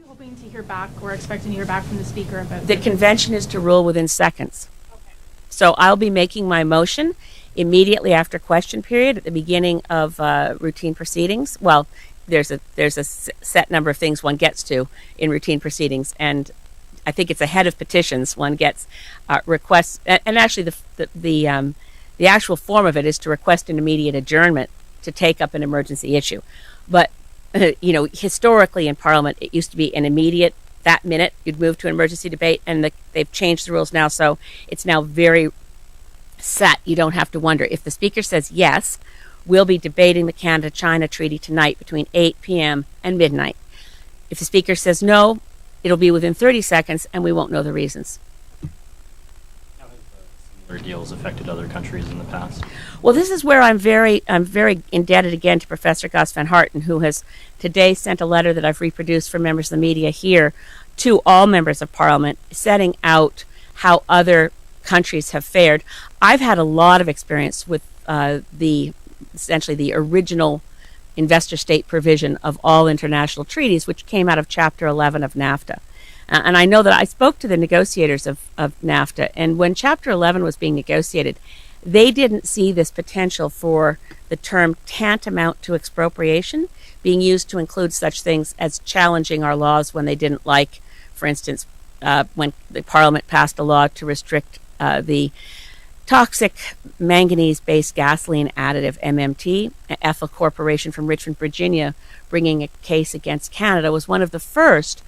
hoping to hear back or expecting to hear back from the Speaker about? The convention is to rule within seconds. Okay. So I'll be making my motion immediately after question period at the beginning of routine proceedings. Well, there's a set number of things one gets to in routine proceedings, and I think it's ahead of petitions. One gets requests, and actually the actual form of it is to request an immediate adjournment to take up an emergency issue. But historically in Parliament, it used to be an immediate, that minute you'd move to an emergency debate, and they've changed the rules now, so it's now very set. You don't have to wonder. If the Speaker says yes, we'll be debating the Canada-China Treaty tonight between 8 p.m. and midnight. If the Speaker says no, it'll be within 30 seconds, and we won't know the reasons. How have similar deals affected other countries in the past? Well, this is where I'm very indebted again to Professor Gus van Harten, who has today sent a letter that I've reproduced for members of the media here to all members of Parliament, setting out how other countries have fared. I've had a lot of experience with essentially the original investor state provision of all international treaties, which came out of Chapter 11 of NAFTA. And I know that I spoke to the negotiators of NAFTA, and when Chapter 11 was being negotiated, they didn't see this potential for the term tantamount to expropriation being used to include such things as challenging our laws when they didn't like, for instance, when the Parliament passed a law to restrict the toxic manganese-based gasoline additive, MMT. Ethyl Corporation from Richmond, Virginia, bringing a case against Canada, was one of the first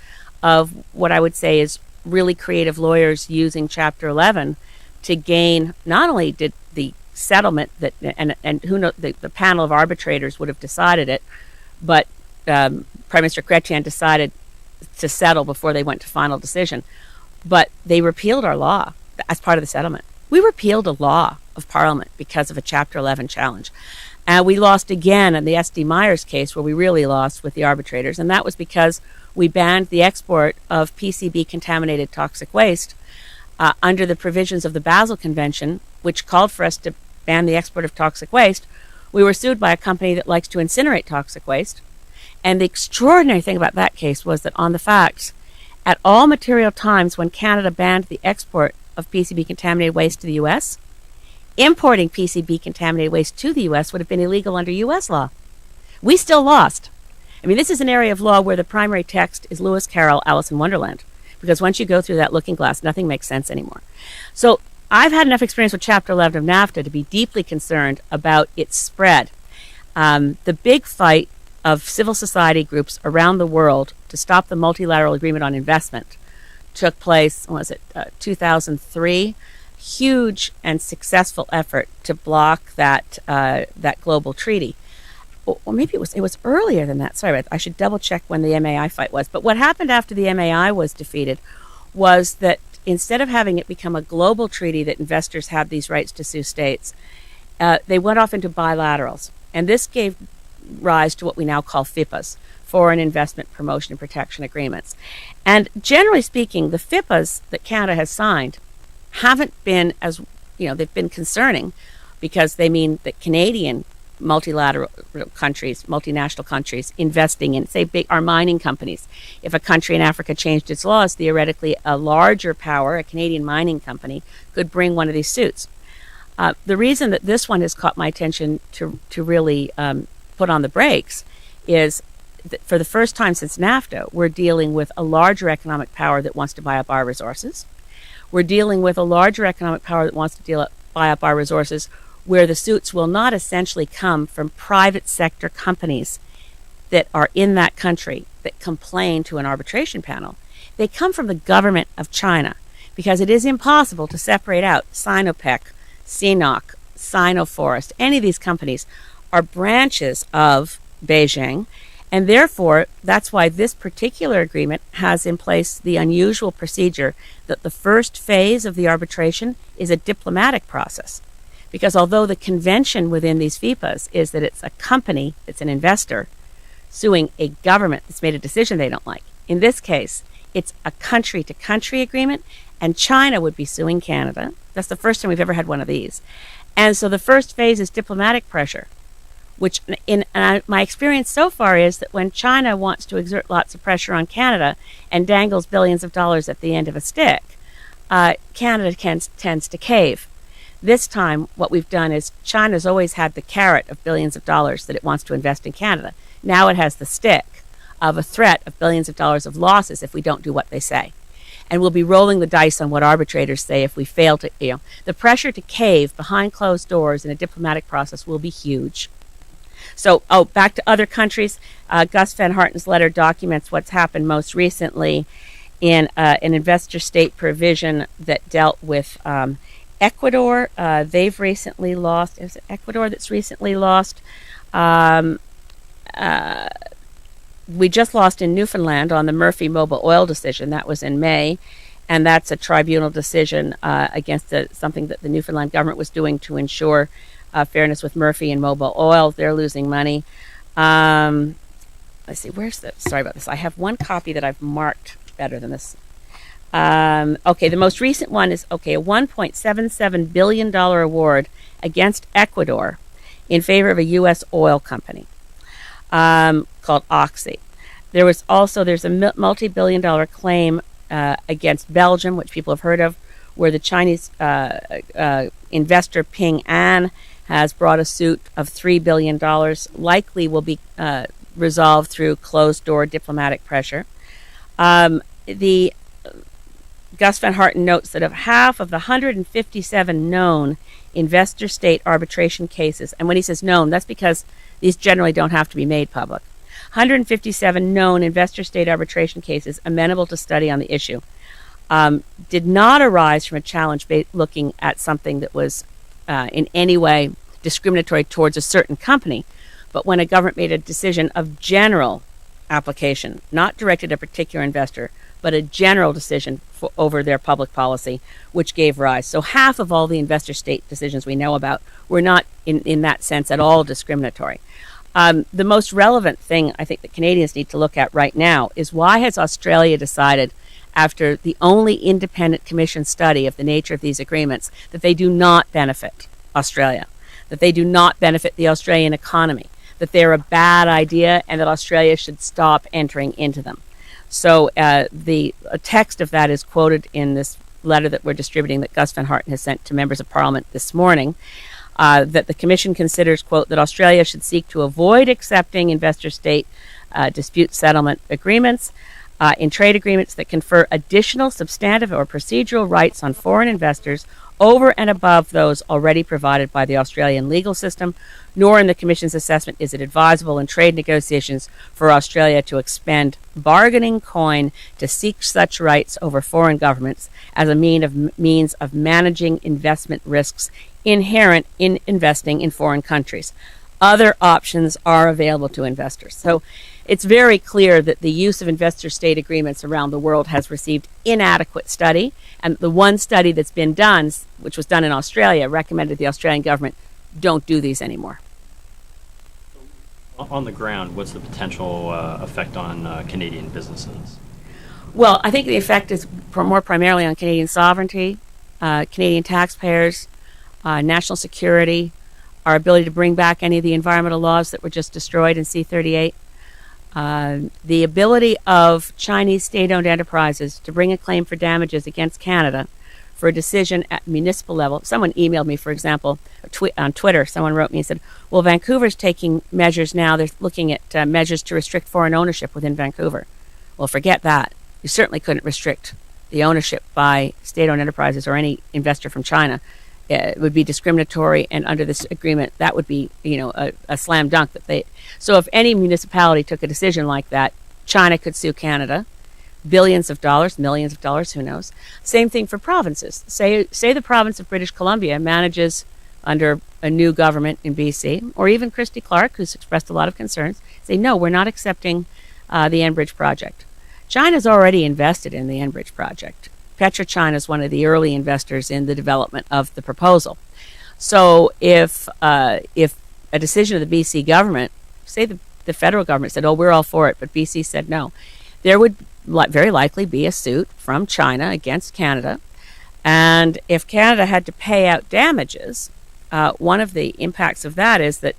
of what I would say is really creative lawyers using Chapter 11 to gain. Not only did the settlement that, and who knows, the panel of arbitrators would have decided it, but Prime Minister Chrétien decided to settle before they went to final decision. But they repealed our law as part of the settlement. We repealed a law of Parliament because of a Chapter 11 challenge. We lost again in the S.D. Myers case, where we really lost with the arbitrators, and that was because we banned the export of PCB-contaminated toxic waste under the provisions of the Basel Convention, which called for us to ban the export of toxic waste. We were sued by a company that likes to incinerate toxic waste, and the extraordinary thing about that case was that on the facts, at all material times when Canada banned the export of PCB-contaminated waste to the U.S., importing PCB-contaminated waste to the U.S. would have been illegal under U.S. law. We still lost. I mean, this is an area of law where the primary text is Lewis Carroll, Alice in Wonderland, because once you go through that looking glass, nothing makes sense anymore. So I've had enough experience with Chapter 11 of NAFTA to be deeply concerned about its spread. The big fight of civil society groups around the world to stop the multilateral agreement on investment took place, 2003. Huge and successful effort to block that global treaty. Or maybe it was earlier than that. Sorry, I should double check when the MAI fight was. But what happened after the MAI was defeated was that instead of having it become a global treaty that investors have these rights to sue states, they went off into bilaterals. And this gave rise to what we now call FIPAs, Foreign Investment Promotion and Protection Agreements. And generally speaking, the FIPAs that Canada has signed haven't been as, they've been concerning because they mean that Canadian multilateral countries, multinational countries investing in, say, our mining companies. If a country in Africa changed its laws, theoretically a larger power, a Canadian mining company, could bring one of these suits. The reason that this one has caught my attention to really put on the brakes is that for the first time since NAFTA, we're dealing with a larger economic power that wants to buy up our resources. We're dealing with a larger economic power that wants to buy up our resources, where the suits will not essentially come from private sector companies that are in that country that complain to an arbitration panel. They come from the government of China, because it is impossible to separate out Sinopec, CNOOC, Sinoforest. Any of these companies are branches of Beijing, and therefore that's why this particular agreement has in place the unusual procedure that the first phase of the arbitration is a diplomatic process. Because although the convention within these FIPAs is that it's a company, it's an investor, suing a government that's made a decision they don't like, in this case, it's a country-to-country agreement, and China would be suing Canada. That's the first time we've ever had one of these. And so the first phase is diplomatic pressure. which my experience so far is that when China wants to exert lots of pressure on Canada and dangles billions of dollars at the end of a stick, Canada tends to cave. This time, what we've done is China's always had the carrot of billions of dollars that it wants to invest in Canada. Now it has the stick of a threat of billions of dollars of losses if we don't do what they say. And we'll be rolling the dice on what arbitrators say if we fail to, the pressure to cave behind closed doors in a diplomatic process will be huge. So, back to other countries. Gus Van Harten's letter documents what's happened most recently in an investor state provision that dealt with Ecuador. They've recently lost. Is it Ecuador that's recently lost? We just lost in Newfoundland on the Murphy Mobil Oil decision. That was in May. And that's a tribunal decision against something that the Newfoundland government was doing to ensure fairness with Murphy and Mobil Oil. They're losing money. Let's see, sorry about this. I have one copy that I've marked better than this. Okay, the most recent one is, a $1.77 billion award against Ecuador in favor of a U.S. oil company called Oxy. There's a multi-billion-dollar claim against Belgium, which people have heard of, where the Chinese investor Ping An has brought a suit of $3 billion, likely will be resolved through closed-door diplomatic pressure. The Gus Van Harten notes that of half of the 157 known investor state arbitration cases, and when he says known, that's because these generally don't have to be made public, 157 known investor state arbitration cases amenable to study on the issue did not arise from a challenge looking at something that was in any way discriminatory towards a certain company, but when a government made a decision of general application, not directed at a particular investor, but a general decision over their public policy, which gave rise. So half of all the investor state decisions we know about were not, in that sense, at all discriminatory. The most relevant thing I think that Canadians need to look at right now is why has Australia decided, after the only independent commission study of the nature of these agreements, that they do not benefit Australia, that they do not benefit the Australian economy, that they're a bad idea and that Australia should stop entering into them. So the text of that is quoted in this letter that we're distributing that Gus Van Harten has sent to members of Parliament this morning, that the Commission considers, quote, that Australia should seek to avoid accepting investor-state dispute settlement agreements in trade agreements that confer additional substantive or procedural rights on foreign investors over and above those already provided by the Australian legal system, nor in the Commission's assessment is it advisable in trade negotiations for Australia to expend bargaining coin to seek such rights over foreign governments as a means of managing investment risks inherent in investing in foreign countries. Other options are available to investors. So it's very clear that the use of investor-state agreements around the world has received inadequate study, and the one study that's been done, which was done in Australia, recommended the Australian government don't do these anymore. On the ground, what's the potential effect on Canadian businesses? Well, I think the effect is more primarily on Canadian sovereignty, Canadian taxpayers, national security, our ability to bring back any of the environmental laws that were just destroyed in C-38. The ability of Chinese state-owned enterprises to bring a claim for damages against Canada for a decision at municipal level. Someone emailed me, for example, on Twitter. Someone wrote me and said, well, Vancouver's taking measures now. They're looking at measures to restrict foreign ownership within Vancouver. Well, forget that. You certainly couldn't restrict the ownership by state-owned enterprises or any investor from China. It would be discriminatory, and under this agreement, that would be, a slam dunk. So if any municipality took a decision like that, China could sue Canada, billions of dollars, millions of dollars, who knows. Same thing for provinces. Say the province of British Columbia manages under a new government in BC, or even Christy Clark, who's expressed a lot of concerns, say, no, we're not accepting the Enbridge project. China's already invested in the Enbridge project. PetroChina is one of the early investors in the development of the proposal. So if a decision of the BC government, say the federal government said, oh, we're all for it, but BC said no, there would very likely be a suit from China against Canada. And if Canada had to pay out damages, one of the impacts of that is that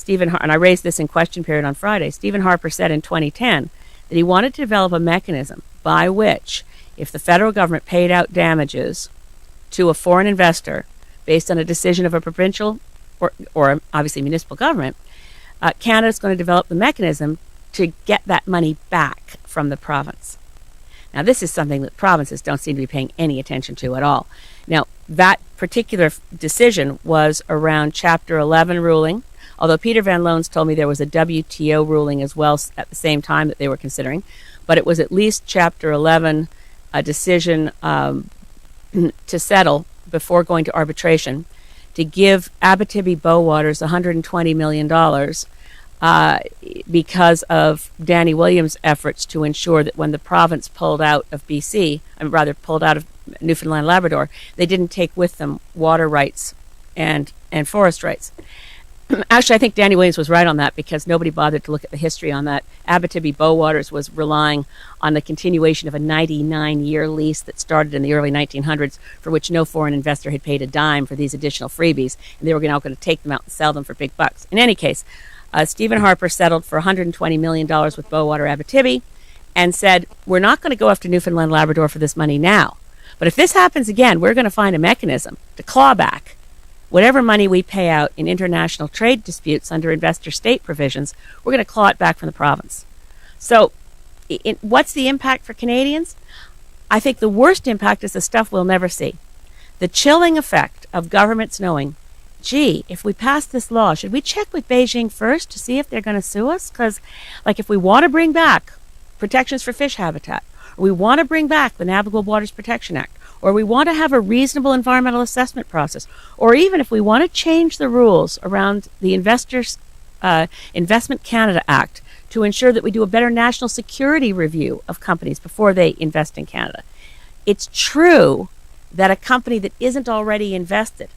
and I raised this in question period on Friday, Stephen Harper said in 2010 that he wanted to develop a mechanism by which, if the federal government paid out damages to a foreign investor based on a decision of a provincial or obviously municipal government, Canada's going to develop the mechanism to get that money back from the province. Now, this is something that provinces don't seem to be paying any attention to at all. Now, that particular decision was around Chapter 11 ruling, although Peter Van Loans told me there was a WTO ruling as well at the same time that they were considering, but it was at least Chapter 11, a decision to settle before going to arbitration, to give Abitibi Bowwaters $120 million because of Danny Williams' efforts to ensure that when the province pulled out of BC, pulled out of Newfoundland Labrador, they didn't take with them water rights and forest rights. Actually, I think Danny Williams was right on that because nobody bothered to look at the history on that. Abitibi Bowwaters was relying on the continuation of a 99-year lease that started in the early 1900s, for which no foreign investor had paid a dime for these additional freebies, and they were now going to take them out and sell them for big bucks. In any case, Stephen Harper settled for $120 million with Bowater Abitibi and said, we're not going to go after Newfoundland Labrador for this money now. But if this happens again, we're going to find a mechanism to claw back whatever money we pay out in international trade disputes under investor state provisions. We're going to claw it back from the province. So what's the impact for Canadians? I think the worst impact is the stuff we'll never see. The chilling effect of governments knowing, gee, if we pass this law, should we check with Beijing first to see if they're going to sue us? Because, like, if we want to bring back protections for fish habitat, or we want to bring back the Navigable Waters Protection Act, or we want to have a reasonable environmental assessment process, or even if we want to change the rules around the Investment Canada Act to ensure that we do a better national security review of companies before they invest in Canada. It's true that a company that isn't already invested,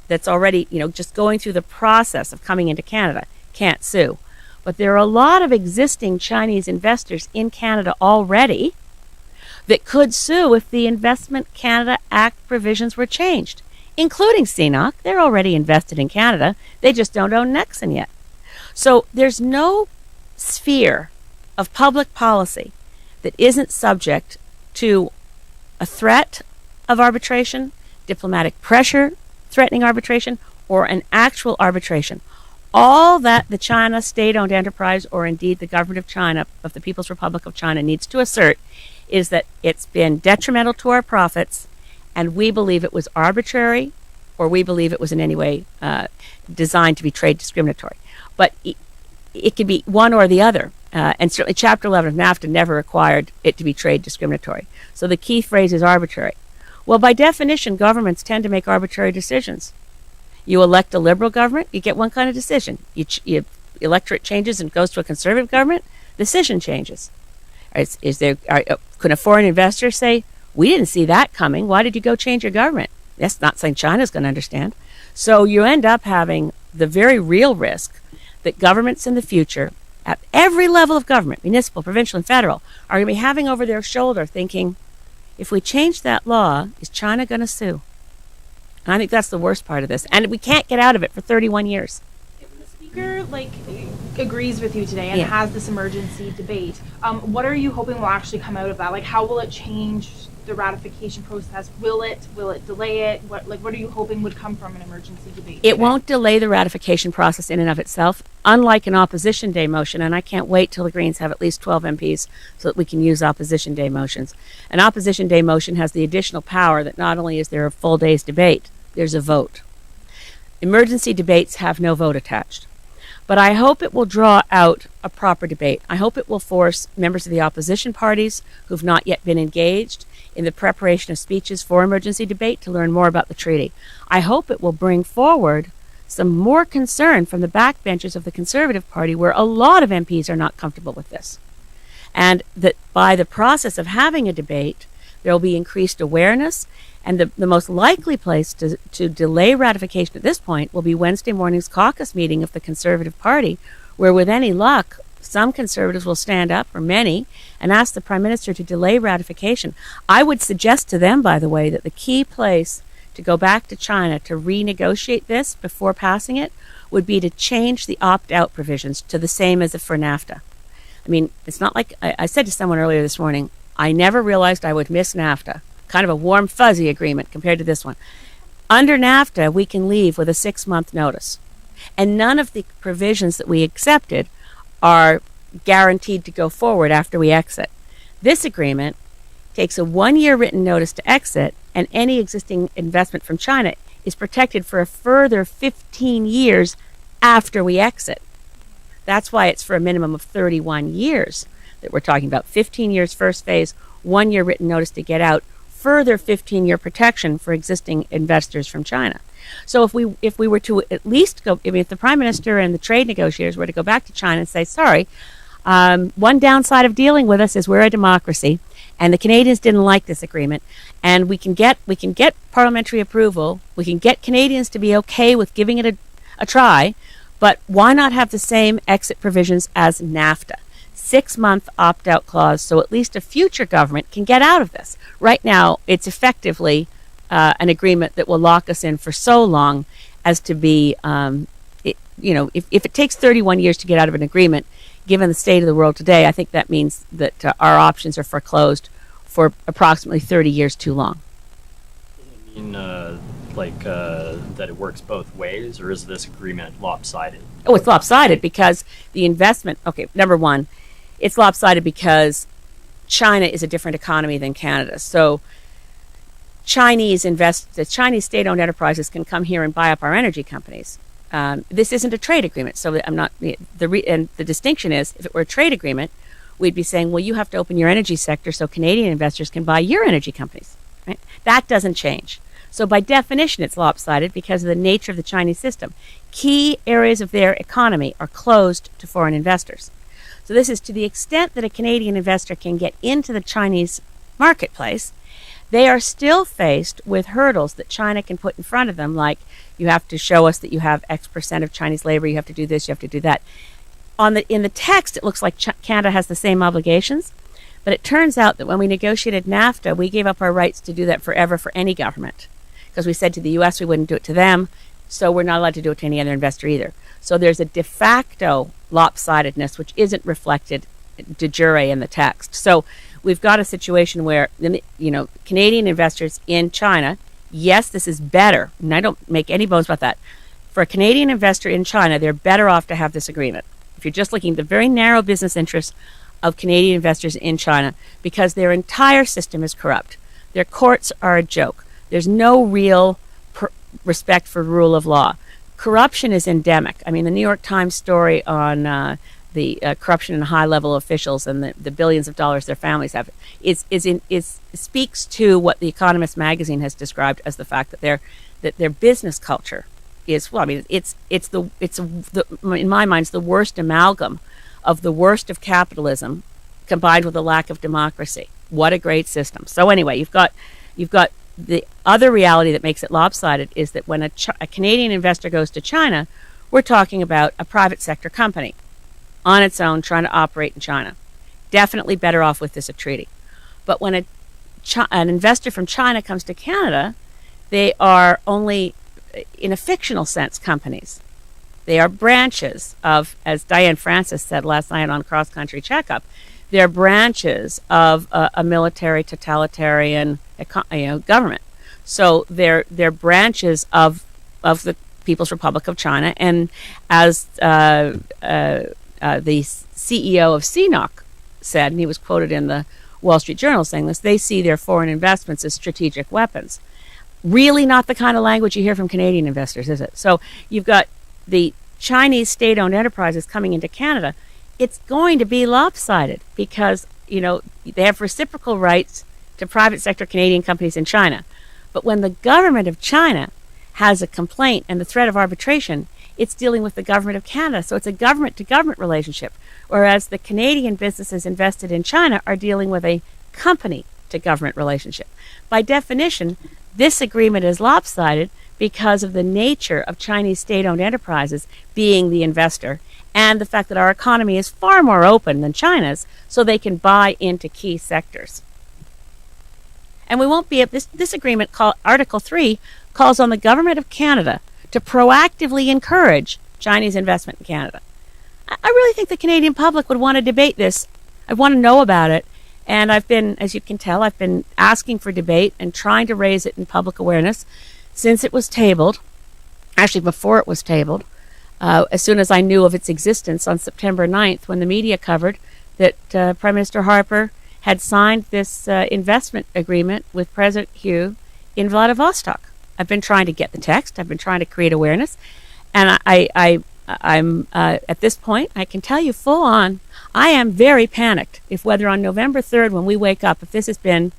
that's already, just going through the process of coming into Canada, can't sue. But there are a lot of existing Chinese investors in Canada already that could sue if the Investment Canada Act provisions were changed, including CNOC. They're already invested in Canada. They just don't own Nexon yet. So there's no sphere of public policy that isn't subject to a threat of arbitration, diplomatic pressure threatening arbitration, or an actual arbitration. All that the China state-owned enterprise, or indeed the government of China, of the People's Republic of China, needs to assert is that it's been detrimental to our profits, and we believe it was arbitrary, or we believe it was in any way designed to be trade discriminatory. But it could be one or the other, and certainly Chapter 11 of NAFTA never required it to be trade discriminatory. So the key phrase is arbitrary. Well, by definition, governments tend to make arbitrary decisions. You elect a liberal government, you get one kind of decision. Electorate changes and goes to a conservative government, decision changes. Could a foreign investor say, we didn't see that coming, why did you go change your government? That's not something China's going to understand. So you end up having the very real risk that governments in the future, at every level of government, municipal, provincial, and federal, are going to be having over their shoulder thinking, if we change that law, is China going to sue? And I think that's the worst part of this. And we can't get out of it for 31 years. If the speaker, agrees with you today and has this emergency debate, what are you hoping will actually come out of that? How will it change the ratification process? Will it delay it? What are you hoping would come from an emergency debate? It won't delay the ratification process in and of itself, unlike an opposition day motion, and I can't wait till the Greens have at least 12 MPs so that we can use opposition day motions. An opposition day motion has the additional power that not only is there a full day's debate, there's a vote. Emergency debates have no vote attached. But I hope it will draw out a proper debate. I hope it will force members of the opposition parties who've not yet been engaged in the preparation of speeches for emergency debate to learn more about the treaty. I hope it will bring forward some more concern from the backbenches of the Conservative Party, where a lot of MPs are not comfortable with this. And that by the process of having a debate, there will be increased awareness, and the most likely place to delay ratification at this point will be Wednesday morning's caucus meeting of the Conservative Party, where with any luck, some Conservatives will stand up, or many, and ask the Prime Minister to delay ratification. I would suggest to them, by the way, that the key place to go back to China to renegotiate this before passing it would be to change the opt-out provisions to the same as for NAFTA. I mean, it's not like I said to someone earlier this morning, I never realized I would miss NAFTA. Kind of a warm, fuzzy agreement compared to this one. Under NAFTA, we can leave with a 6-month notice. And none of the provisions that we accepted are guaranteed to go forward after we exit. This agreement takes a 1-year written notice to exit, and any existing investment from China is protected for a further 15 years after we exit. That's why it's for a minimum of 31 years that we're talking about. 15 years first phase, 1-year written notice to get out, further 15-year protection for existing investors from China. So if we were to at least go, I mean, if the Prime Minister and the trade negotiators were to go back to China and say, sorry, one downside of dealing with us is we're a democracy, and the Canadians didn't like this agreement, and we can get parliamentary approval, we can get Canadians to be okay with giving it a try, but why not have the same exit provisions as NAFTA? 6-month opt-out clause, so at least a future government can get out of this. Right now, it's effectively an agreement that will lock us in for so long as to be, if it takes 31 years to get out of an agreement, given the state of the world today, I think that means that our options are foreclosed for approximately 30 years too long. Does it mean that it works both ways, or is this agreement lopsided? Oh, it's lopsided because the investment, number one, it's lopsided because China is a different economy than Canada. So the Chinese state-owned enterprises can come here and buy up our energy companies. This isn't a trade agreement, so I'm not. And the distinction is, if it were a trade agreement, we'd be saying, well, you have to open your energy sector so Canadian investors can buy your energy companies. Right? That doesn't change. So by definition, it's lopsided because of the nature of the Chinese system. Key areas of their economy are closed to foreign investors. So this is to the extent that a Canadian investor can get into the Chinese marketplace, they are still faced with hurdles that China can put in front of them, like you have to show us that you have X percent of Chinese labor, you have to do this, you have to do that. In the text, it looks like Canada has the same obligations, but it turns out that when we negotiated NAFTA, we gave up our rights to do that forever for any government, because we said to the U.S. we wouldn't do it to them, so we're not allowed to do it to any other investor either. So there's a de facto lopsidedness which isn't reflected de jure in the text. So we've got a situation where, Canadian investors in China, yes, this is better, and I don't make any bones about that. For a Canadian investor in China, they're better off to have this agreement. If you're just looking at the very narrow business interests of Canadian investors in China, because their entire system is corrupt. Their courts are a joke. There's no real respect for rule of law. Corruption is endemic. I mean, the New York Times story on the corruption in high-level officials and the billions of dollars their families have speaks to what The Economist magazine has described as the fact that their business culture is, well, I mean, it's in my mind, it's the worst amalgam of the worst of capitalism combined with a lack of democracy. What a great system. So anyway, you've got the other reality that makes it lopsided is that when a Canadian investor goes to China, we're talking about a private sector company on its own trying to operate in China. Definitely better off with this treaty. But when an investor from China comes to Canada, they are only, in a fictional sense, companies. They are branches of, as Diane Francis said last night on Cross Country Checkup, they're branches of a military totalitarian government. So they're branches of the People's Republic of China. And as the CEO of CNOC said, and he was quoted in the Wall Street Journal saying this, they see their foreign investments as strategic weapons. Really not the kind of language you hear from Canadian investors, is it? So you've got the Chinese state-owned enterprises coming into Canada. It's going to be lopsided because, they have reciprocal rights to private sector Canadian companies in China. But when the government of China has a complaint and the threat of arbitration, it's dealing with the government of Canada. So it's a government-to-government relationship, whereas the Canadian businesses invested in China are dealing with a company-to-government relationship. By definition, this agreement is lopsided because of the nature of Chinese state-owned enterprises being the investor and the fact that our economy is far more open than China's, so they can buy into key sectors. And we won't be this agreement, called Article 3, calls on the government of Canada to proactively encourage Chinese investment in Canada. I really think the Canadian public would want to debate this. I want to know about it. And I've been, as you can tell, I've been asking for debate and trying to raise it in public awareness since it was tabled, actually before it was tabled, as soon as I knew of its existence on September 9th, when the media covered that Prime Minister Harper had signed this investment agreement with President Hu in Vladivostok. I've been trying to get the text. I've been trying to create awareness. And I'm at this point, I can tell you full on, I am very panicked if whether on November 3rd when we wake up, if this has been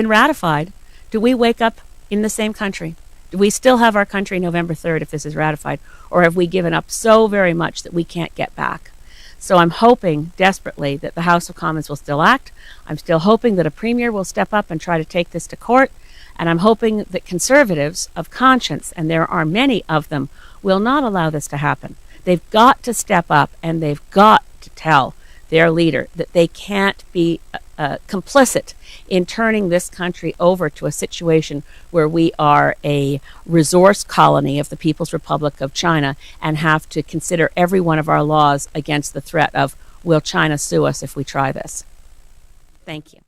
ratified, do we wake up in the same country? Do we still have our country November 3rd if this is ratified? Or have we given up so very much that we can't get back? So I'm hoping desperately that the House of Commons will still act. I'm still hoping that a premier will step up and try to take this to court. And I'm hoping that conservatives of conscience, and there are many of them, will not allow this to happen. They've got to step up, and they've got to tell their leader that they can't be complicit in turning this country over to a situation where we are a resource colony of the People's Republic of China and have to consider every one of our laws against the threat of, will China sue us if we try this? Thank you.